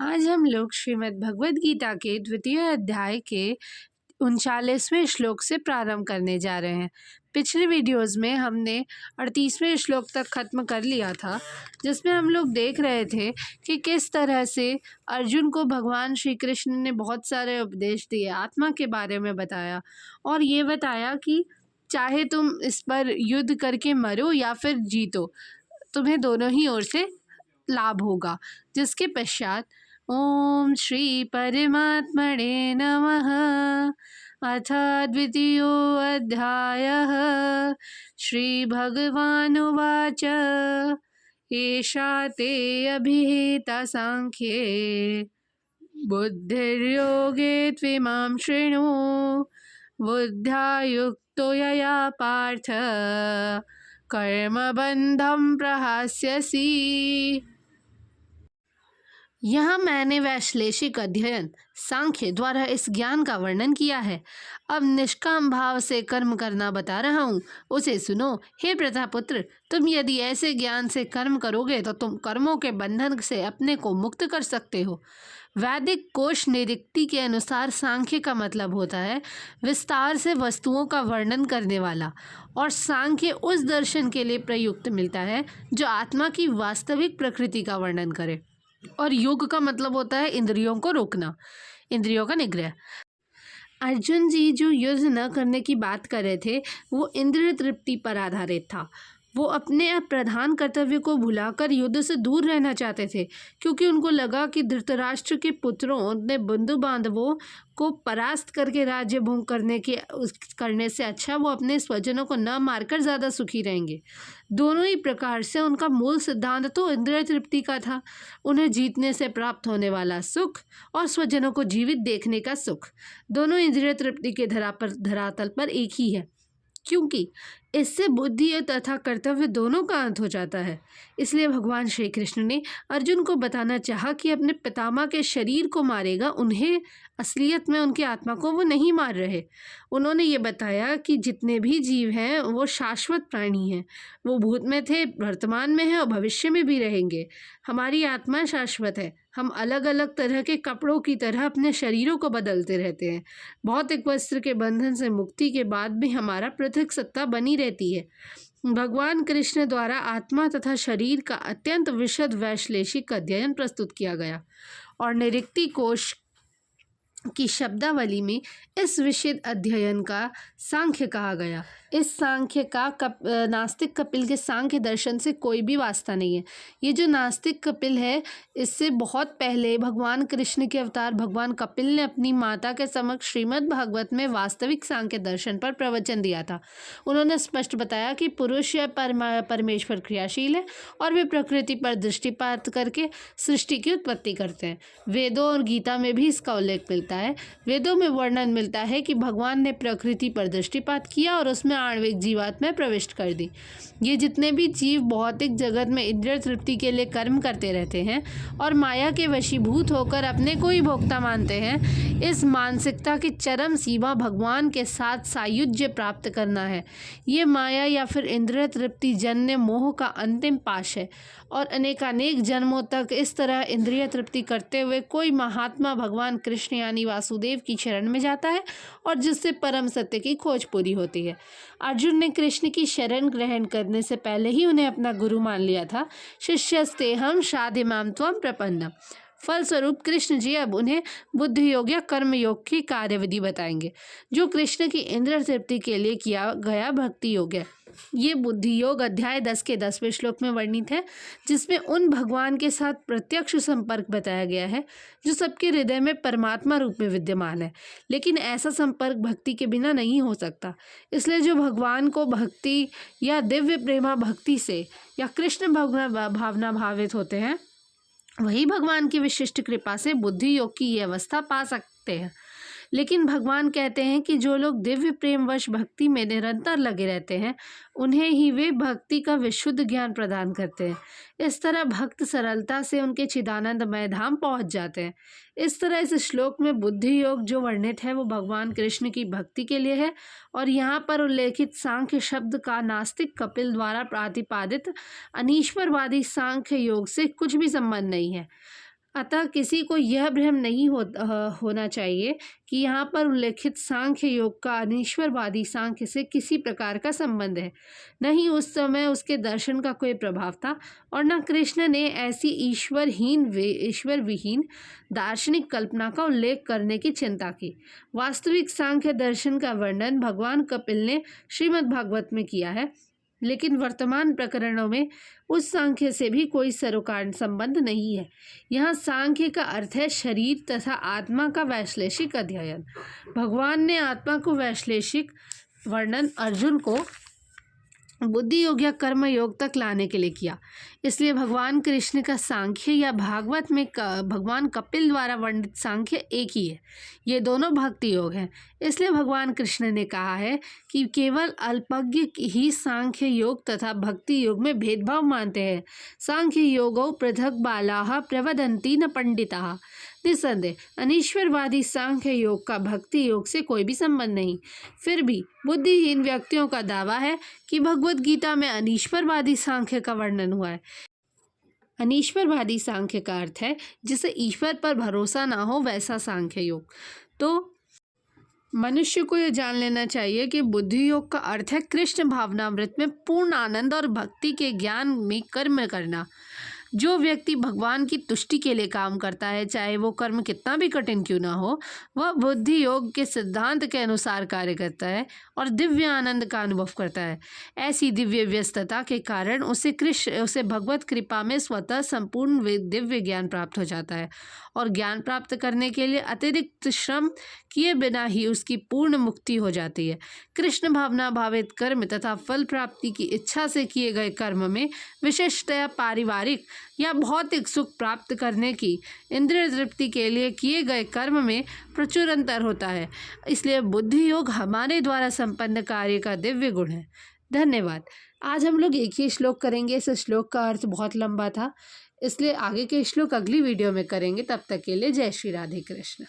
आज हम लोग श्रीमद् भगवद गीता के द्वितीय अध्याय के 39वें श्लोक से प्रारंभ करने जा रहे हैं। पिछले वीडियोस में हमने 38वें श्लोक तक खत्म कर लिया था, जिसमें हम लोग देख रहे थे कि किस तरह से अर्जुन को भगवान श्री कृष्ण ने बहुत सारे उपदेश दिए, आत्मा के बारे में बताया और ये बताया कि चाहे तुम इस पर युद्ध करके मरो या फिर जीतो, तुम्हें दोनों ही ओर से लाभ होगा। जिसके पश्चात ओम श्री परमात्मने नमः अथ द्वितीयोऽध्यायः श्रीभगवानुवाच एषा ते अभिहिता सांख्ये बुद्धिर्योगे त्विमां शृणु बुद्ध्या युक्तो यया पार्थ कर्मबन्धं प्रहास्यसि। यहाँ मैंने वैश्लेषिक अध्ययन सांख्य द्वारा इस ज्ञान का वर्णन किया है। अब निष्काम भाव से कर्म करना बता रहा हूँ, उसे सुनो। हे प्रजापुत्र, तुम यदि ऐसे ज्ञान से कर्म करोगे तो तुम कर्मों के बंधन से अपने को मुक्त कर सकते हो। वैदिक कोश निरुक्ति के अनुसार सांख्य का मतलब होता है विस्तार से वस्तुओं का वर्णन करने वाला, और सांख्य उस दर्शन के लिए प्रयुक्त मिलता है जो आत्मा की वास्तविक प्रकृति का वर्णन करे। और योग का मतलब होता है इंद्रियों को रोकना, इंद्रियों का निग्रह। अर्जुन जी जो युद्ध न करने की बात कर रहे थे वो इंद्रिय तृप्ति पर आधारित था। वो अपने प्रधान कर्तव्य को भुलाकर युद्ध से दूर रहना चाहते थे, क्योंकि उनको लगा कि धृतराष्ट्र के पुत्रों ने बंधु बांधवों को परास्त करके राज्य भोग करने से अच्छा वो अपने स्वजनों को न मारकर ज़्यादा सुखी रहेंगे। दोनों ही प्रकार से उनका मूल सिद्धांत तो इंद्रिय तृप्ति का था। उन्हें जीतने से प्राप्त होने वाला सुख और स्वजनों को जीवित देखने का सुख, दोनों इंद्रिय तृप्ति के धरातल पर एक ही है, क्योंकि इससे बुद्धि तथा कर्तव्य दोनों का अंत हो जाता है। इसलिए भगवान श्री कृष्ण ने अर्जुन को बताना चाहा कि अपने पितामह के शरीर को मारेगा, उन्हें असलियत में उनकी आत्मा को वो नहीं मार रहे। उन्होंने ये बताया कि जितने भी जीव हैं वो शाश्वत प्राणी हैं, वो भूत में थे, वर्तमान में हैं और भविष्य में भी रहेंगे। हमारी आत्मा शाश्वत है। हम अलग अलग तरह के कपड़ों की तरह अपने शरीरों को बदलते रहते हैं। भौतिक वस्त्र के बंधन से मुक्ति के बाद भी हमारा पृथक सत्ता बनी रहती है। भगवान कृष्ण द्वारा आत्मा तथा शरीर का अत्यंत विशद वैश्लेषिक अध्ययन प्रस्तुत किया गया और निरुक्ति कोश की शब्दावली में इस विशद अध्ययन का सांख्य कहा गया। इस सांख्य का नास्तिक कपिल के सांख्य दर्शन से कोई भी वास्ता नहीं है। ये जो नास्तिक कपिल है, इससे बहुत पहले भगवान कृष्ण के अवतार भगवान कपिल ने अपनी माता के समक्ष श्रीमद् भागवत में वास्तविक सांख्य दर्शन पर प्रवचन दिया था। उन्होंने स्पष्ट बताया कि पुरुष या परमेश्वर क्रियाशील है और वे प्रकृति पर दृष्टिपात करके सृष्टि की उत्पत्ति करते हैं। वेदों और गीता में भी इसका उल्लेख मिलता है। वेदों में वर्णन मिलता है कि भगवान ने प्रकृति पर दृष्टिपात किया और उसमें आणविक जीवात्माएं प्रविष्ट कर दी। ये जितने भी जीव भौतिक जगत में इंद्रिय तृप्ति के लिए कर्म करते रहते हैं और माया के वशीभूत होकर अपने को ही भोक्ता मानते हैं, इस मानसिकता की चरम सीमा भगवान के साथ सायुज्य प्राप्त करना है। ये माया या फिर इंद्रिय तृप्ति जन्य मोह का अंतिम पाश है और अनेकानेक जन्मों तक इस तरह इंद्रिय तृप्ति करते हुए कोई महात्मा भगवान कृष्ण यानी वासुदेव की शरण में जाता है और जिससे परम सत्य की खोज पूरी होती है। अर्जुन ने कृष्ण की शरण ग्रहण करने से पहले ही उन्हें अपना गुरु मान लिया था। शिष्यस्तेहं शाधिमां त्वं प्रपन्नम। फलस्वरूप कृष्ण जी अब उन्हें बुद्धि योग या कर्म योग की कार्यविधि बताएंगे, जो कृष्ण की इंद्रिय तृप्ति के लिए किया गया भक्ति योग है। ये बुद्धि योग अध्याय 10 के 10वें श्लोक में वर्णित है, जिसमें उन भगवान के साथ प्रत्यक्ष संपर्क बताया गया है जो सबके हृदय में परमात्मा रूप में विद्यमान है। लेकिन ऐसा संपर्क भक्ति के बिना नहीं हो सकता। इसलिए जो भगवान को भक्ति या दिव्य प्रेमा भक्ति से या कृष्ण भावना भावित होते हैं, वही भगवान की विशिष्ट कृपा से बुद्धि योग की ये अवस्था पा सकते हैं। लेकिन भगवान कहते हैं कि जो लोग दिव्य प्रेमवश भक्ति में निरंतर लगे रहते हैं, उन्हें ही वे भक्ति का विशुद्ध ज्ञान प्रदान करते हैं। इस तरह भक्त सरलता से उनके चिदानंदमय धाम पहुंच जाते हैं। इस तरह इस श्लोक में बुद्धि योग जो वर्णित है वो भगवान कृष्ण की भक्ति के लिए है, और यहाँ पर उल्लेखित सांख्य शब्द का नास्तिक कपिल द्वारा प्रतिपादित अनीश्वरवादी सांख्य योग से कुछ भी संबंध नहीं है। अतः किसी को यह भ्रम नहीं होना चाहिए कि यहाँ पर उल्लेखित सांख्य योग का अनीश्वरवादी सांख्य से किसी प्रकार का संबंध है। नहीं उस समय उसके दर्शन का कोई प्रभाव था और न कृष्ण ने ऐसी ईश्वर विहीन दार्शनिक कल्पना का उल्लेख करने की चिंता की। वास्तविक सांख्य दर्शन का वर्णन भगवान कपिल ने श्रीमद् भागवत में किया है, लेकिन वर्तमान प्रकरणों में उस सांख्य से भी कोई सरोकार संबंध नहीं है। यहाँ सांख्य का अर्थ है शरीर तथा आत्मा का वैश्लेषिक अध्ययन। भगवान ने आत्मा को वैश्लेषिक वर्णन अर्जुन को बुद्धि योग या कर्म योग तक लाने के लिए किया। इसलिए भगवान कृष्ण का सांख्य या भागवत में भगवान कपिल द्वारा वर्णित सांख्य एक ही है। ये दोनों भक्ति योग हैं। इसलिए भगवान कृष्ण ने कहा है कि केवल अल्पज्ञ ही सांख्य योग तथा भक्ति योग में भेदभाव मानते हैं। सांख्य योगो पृथक बालाः प्रवदन्ति न पंडिताः। निसंदेह अनीश्वरवादी सांख्य योग का भक्ति योग से कोई भी संबंध नहीं। फिर भी बुद्धिहीन व्यक्तियों का दावा है कि भगवत गीता में अनीश्वरवादी सांख्य का वर्णन हुआ है। अनीश्वरवादी सांख्य का अर्थ है जिसे ईश्वर पर भरोसा ना हो वैसा सांख्य योग। तो मनुष्य को यह जान लेना चाहिए कि बुद्धि योग का अर्थ है कृष्ण भावनामृत में पूर्ण आनंद और भक्ति के ज्ञान में कर्म करना। जो व्यक्ति भगवान की तुष्टि के लिए काम करता है, चाहे वो कर्म कितना भी कठिन क्यों ना हो, वह बुद्धि योग के सिद्धांत के अनुसार कार्य करता है और दिव्य आनंद का अनुभव करता है। ऐसी दिव्य व्यस्तता के कारण उसे भगवत कृपा में स्वतः संपूर्ण दिव्य ज्ञान प्राप्त हो जाता है और ज्ञान प्राप्त करने के लिए अतिरिक्त श्रम किए बिना ही उसकी पूर्ण मुक्ति हो जाती है। कृष्ण भावना भावित कर्म तथा फल प्राप्ति की इच्छा से किए गए कर्म में विशेषतया पारिवारिक या भौतिक सुख प्राप्त करने की इंद्रिय तृप्ति के लिए किए गए कर्म में प्रचुर अंतर होता है। इसलिए बुद्धि योग हमारे द्वारा संपन्न कार्य का दिव्य गुण है। धन्यवाद। आज हम लोग एक ही श्लोक करेंगे। इस श्लोक का अर्थ बहुत लंबा था, इसलिए आगे के श्लोक अगली वीडियो में करेंगे। तब तक के लिए जय श्री राधे कृष्ण।